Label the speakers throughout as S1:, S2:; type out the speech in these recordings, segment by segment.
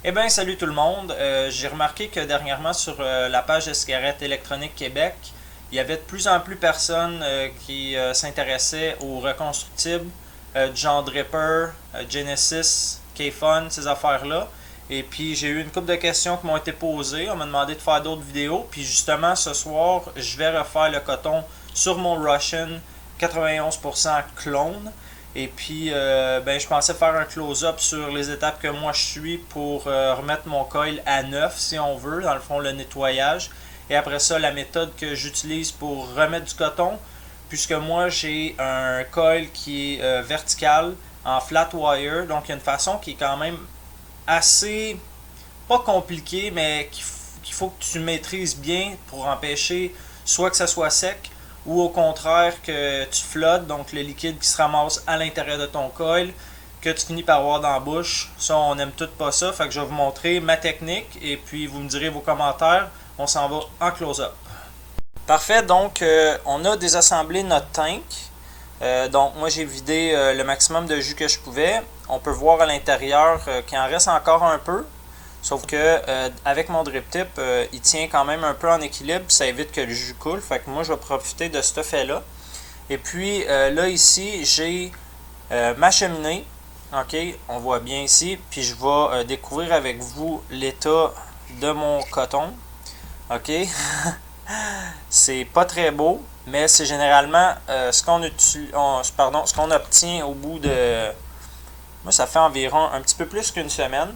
S1: Eh bien, salut tout le monde. J'ai remarqué que dernièrement sur la page de Cigarettes électroniques Québec, il y avait de plus en plus personnes qui s'intéressaient aux reconstructibles du genre Dripper, Genesis, K-Fun, ces affaires-là. Et puis j'ai eu une couple de questions qui m'ont été posées. On m'a demandé de faire d'autres vidéos. Puis justement, ce soir, je vais refaire le coton sur mon Russian 91% clone. Et puis, ben, je pensais faire un close-up sur les étapes que moi je suis pour remettre mon coil à neuf, si on veut, dans le fond, le nettoyage. Et après ça, la méthode que j'utilise pour remettre du coton, puisque moi j'ai un coil qui est vertical en flat wire, donc il y a une façon qui est quand même assez, pas compliquée, mais qu'il faut que tu maîtrises bien pour empêcher soit que ça soit sec, ou au contraire que tu flottes, donc le liquide qui se ramasse à l'intérieur de ton coil, que tu finis par avoir dans la bouche. Ça, on n'aime tout pas ça, fait que je vais vous montrer ma technique et puis vous me direz vos commentaires. On s'en va en close-up. Parfait, donc on a désassemblé notre tank. Donc moi j'ai vidé le maximum de jus que je pouvais. On peut voir à l'intérieur qu'il en reste encore un peu. Sauf que avec mon drip tip, il tient quand même un peu en équilibre, ça évite que le jus coule. Fait que moi je vais profiter de ce fait là. Et puis là ici j'ai ma cheminée. Ok, on voit bien ici. Puis je vais découvrir avec vous l'état de mon coton. Ok. C'est pas très beau, mais c'est généralement ce qu'on obtient au bout de... Moi ça fait environ un petit peu plus qu'une semaine.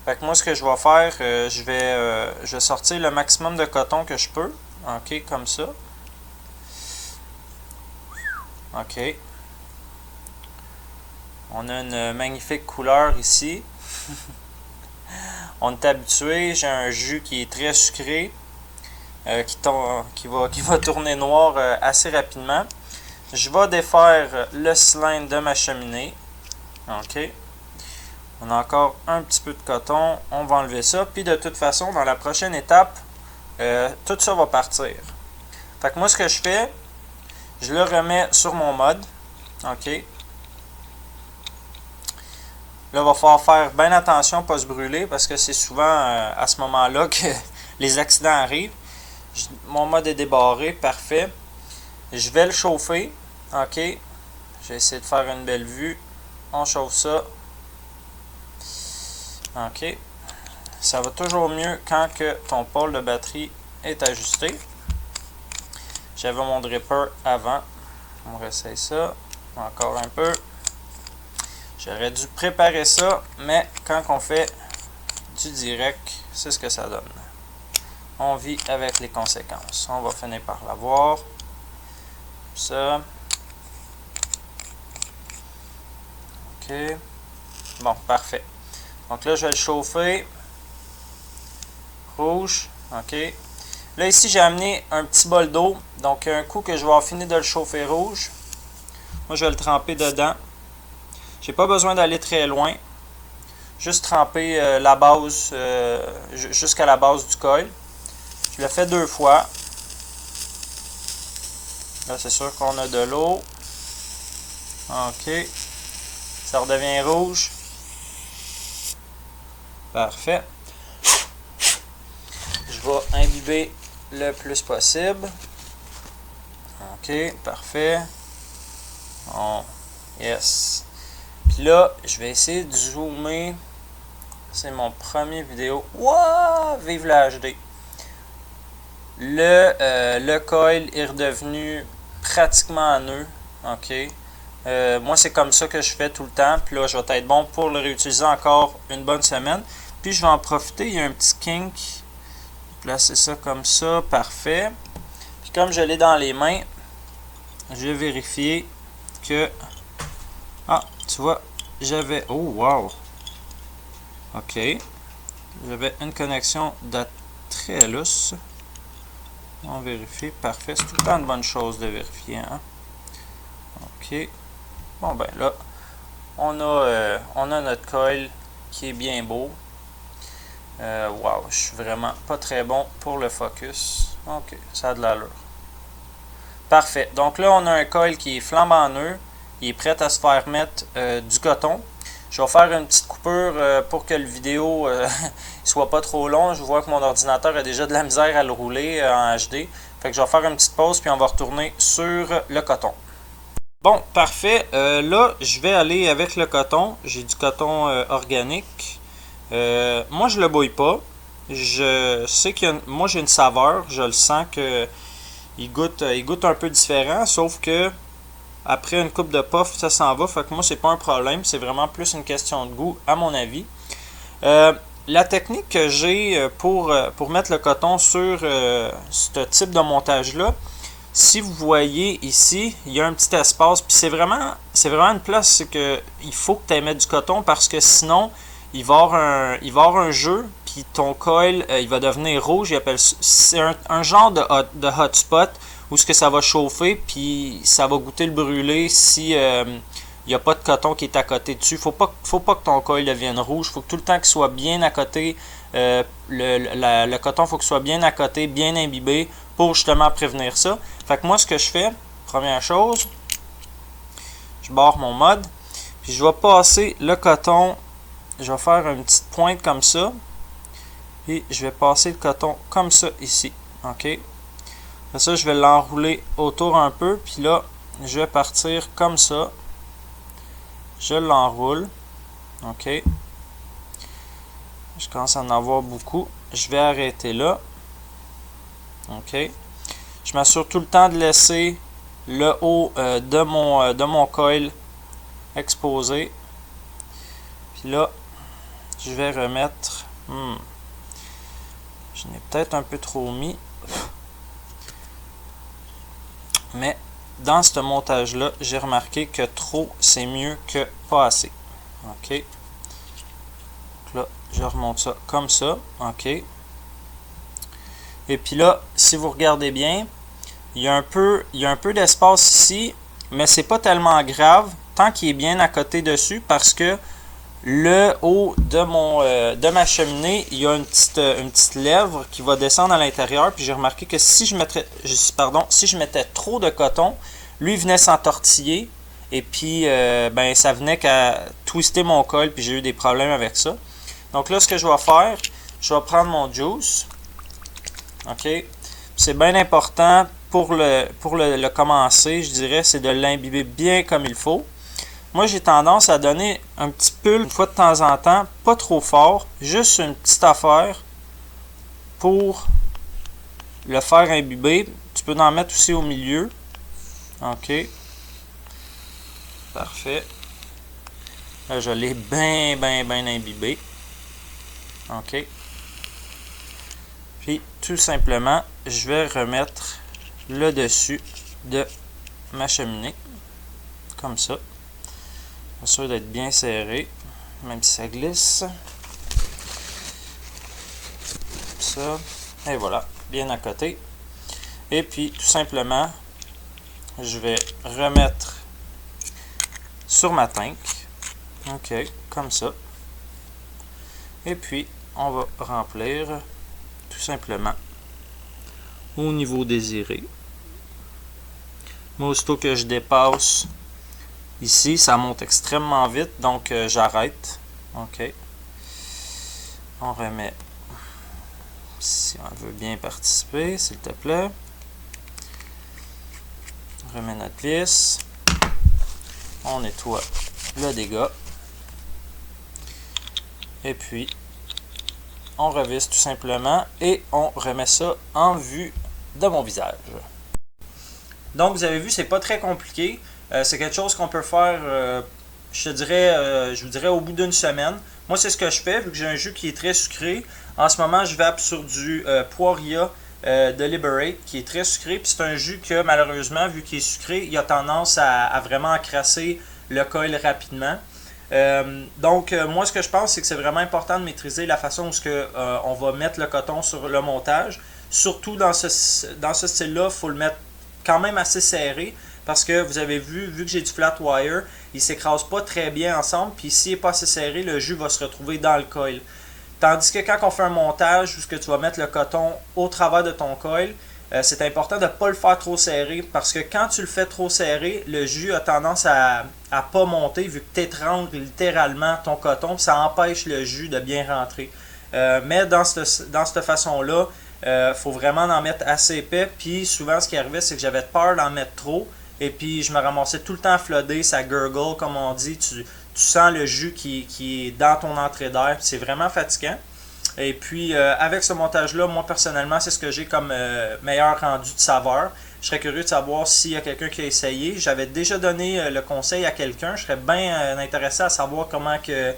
S1: Fait que moi, ce que je vais faire, je vais sortir le maximum de coton que je peux. Ok, comme ça. Ok. On a une magnifique couleur ici. On est habitué. J'ai un jus qui est très sucré. Qui va tourner noir assez rapidement. Je vais défaire le cylindre de ma cheminée. Ok. On a encore un petit peu de coton, on va enlever ça. Puis de toute façon, dans la prochaine étape, tout ça va partir. Fait que moi, ce que je fais, je le remets sur mon mode. Ok. Là, il va falloir faire bien attention à ne pas se brûler parce que c'est souvent à ce moment-là que les accidents arrivent. Mon mode est débarré, parfait. Je vais le chauffer. Ok. Je vais essayer de faire une belle vue. On chauffe ça. Ok. Ça va toujours mieux quand que ton pôle de batterie est ajusté. J'avais mon dripper avant. On réessaye ça. Encore un peu. J'aurais dû préparer ça, mais quand on fait du direct, c'est ce que ça donne. On vit avec les conséquences. On va finir par l'avoir. Ça. Ok. Bon, parfait. Donc là, je vais le chauffer. Rouge. Ok. Là, ici, j'ai amené un petit bol d'eau. Donc, un coup que je vais avoir fini de le chauffer rouge, moi, je vais le tremper dedans. J'ai pas besoin d'aller très loin. Juste tremper la base jusqu'à la base du coil. Je le fais 2 fois. Là, c'est sûr qu'on a de l'eau. Ok. Ça redevient rouge. Parfait. Je vais imbiber le plus possible. Ok, parfait. Bon, yes. Puis là, je vais essayer de zoomer. C'est mon premier vidéo. Wouah! Vive la HD. Le coil est redevenu pratiquement en nœud. Ok. Moi, c'est comme ça que je fais tout le temps. Puis là, je vais être bon pour le réutiliser encore une bonne semaine. Puis je vais en profiter. Il y a un petit kink. Placer ça comme ça. Parfait. Puis comme je l'ai dans les mains, je vais vérifier que... Ah, tu vois, j'avais... Oh, wow! Ok. J'avais une connexion de très lousse. On vérifie. Parfait. C'est tout le temps une bonne chose de vérifier. Hein? Ok. Bon, ben là, on a notre coil qui est bien beau. Wow, je suis vraiment pas très bon pour le focus. Ok, ça a de l'allure. Parfait. Donc là, on a un coil qui est flambant nœud. Il est prêt à se faire mettre du coton. Je vais faire une petite coupure pour que le vidéo soit pas trop long. Je vois que mon ordinateur a déjà de la misère à le rouler en HD. Fait que je vais faire une petite pause puis on va retourner sur le coton. Bon, parfait. Là, je vais aller avec le coton. J'ai du coton organique. Moi, je le bouille pas. Je sais moi j'ai une saveur. Je le sens que il goûte un peu différent. Sauf que après une coupe de puff, ça s'en va. Fait que moi, c'est pas un problème. C'est vraiment plus une question de goût, à mon avis. La technique que j'ai pour mettre le coton sur ce type de montage-là, si vous voyez ici, il y a un petit espace. Puis c'est vraiment une place, c'est que il faut que tu mettes du coton parce que sinon, il va y avoir un jeu. Puis ton coil, il va devenir rouge. C'est un genre de hotspot où ce que ça va chauffer, puis ça va goûter le brûlé si il n'y a pas de coton qui est à côté dessus. Faut pas que ton coil devienne rouge. Faut que tout le temps qu'il soit bien à côté. Le coton, faut qu'il soit bien à côté, bien imbibé pour justement prévenir ça. Fait que moi, ce que je fais, première chose, je barre mon mode, puis je vais passer le coton, je vais faire une petite pointe comme ça, et je vais passer le coton comme ça ici. OK? Après ça, je vais l'enrouler autour un peu, puis là, je vais partir comme ça. Je l'enroule. OK? Je commence à en avoir beaucoup. Je vais arrêter là. OK? Je m'assure tout le temps de laisser le haut de mon coil exposé. Puis là, je vais remettre... Je n'ai peut-être un peu trop mis. Mais dans ce montage-là, j'ai remarqué que trop, c'est mieux que pas assez. OK. Donc là, je remonte ça comme ça. OK. Et puis là, si vous regardez bien, il y a un peu d'espace ici, mais c'est pas tellement grave tant qu'il est bien à côté dessus parce que le haut de ma cheminée, il y a une petite lèvre qui va descendre à l'intérieur. Puis j'ai remarqué que si je mettais trop de coton, lui venait s'entortiller. Et puis ça venait qu'à twister mon col. Puis j'ai eu des problèmes avec ça. Donc là, ce que je vais faire, je vais prendre mon juice. OK. C'est bien important pour le commencer, je dirais, c'est de l'imbiber bien comme il faut. Moi, j'ai tendance à donner un petit peu une fois de temps en temps, pas trop fort, juste une petite affaire pour le faire imbiber. Tu peux en mettre aussi au milieu. OK. Parfait. Là, je l'ai bien imbibé. OK. Puis, tout simplement, je vais remettre le dessus de ma cheminée. Comme ça. Sûr d'être bien serré, même si ça glisse. Ça. Et voilà, bien à côté. Et puis, tout simplement, je vais remettre sur ma tank. OK, comme ça. Et puis, on va remplir tout simplement au niveau désiré. Moi, aussitôt que je dépasse ici, ça monte extrêmement vite, donc j'arrête. OK. On remet, si on veut bien participer, s'il te plaît. On remet notre vis. On nettoie le dégât. Et puis, on revisse tout simplement et on remet ça en vue de mon visage. Donc, vous avez vu, c'est pas très compliqué. C'est quelque chose qu'on peut faire, je vous dirais, au bout d'une semaine. Moi, c'est ce que je fais, vu que j'ai un jus qui est très sucré. En ce moment, je vape sur du Poiria de Liberate, qui est très sucré. Puis c'est un jus que, malheureusement, vu qu'il est sucré, il a tendance à vraiment encrasser le coil rapidement. Donc, moi, ce que je pense, c'est que c'est vraiment important de maîtriser la façon où on va mettre le coton sur le montage. Surtout dans ce style-là, il faut le mettre quand même assez serré. Parce que vous avez vu que j'ai du flat wire, il ne s'écrase pas très bien ensemble. Puis s'il n'est pas assez serré, le jus va se retrouver dans le coil. Tandis que quand on fait un montage où tu vas mettre le coton au travers de ton coil, c'est important de ne pas le faire trop serré parce que quand tu le fais trop serré, le jus a tendance à pas monter vu que tu étrangles littéralement ton coton, ça empêche le jus de bien rentrer. Mais dans cette façon-là, faut vraiment en mettre assez épais. Puis souvent, ce qui arrivait, c'est que j'avais peur d'en mettre trop. Et puis, je me ramassais tout le temps à flooder, ça gurgle, comme on dit. Tu sens le jus qui est dans ton entrée d'air. C'est vraiment fatigant. Et puis, avec ce montage-là, moi, personnellement, c'est ce que j'ai comme meilleur rendu de saveur. Je serais curieux de savoir s'il y a quelqu'un qui a essayé. J'avais déjà donné le conseil à quelqu'un. Je serais bien intéressé à savoir comment que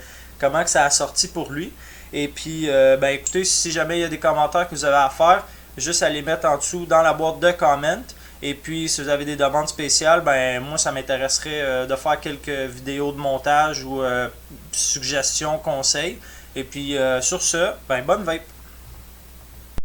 S1: ça a sorti pour lui. Et puis, ben écoutez, si jamais il y a des commentaires que vous avez à faire, juste à les mettre en dessous dans la boîte de comments. Et puis, si vous avez des demandes spéciales, ben moi, ça m'intéresserait de faire quelques vidéos de montage ou suggestions, conseils. Et puis, sur ce, ben bonne vape!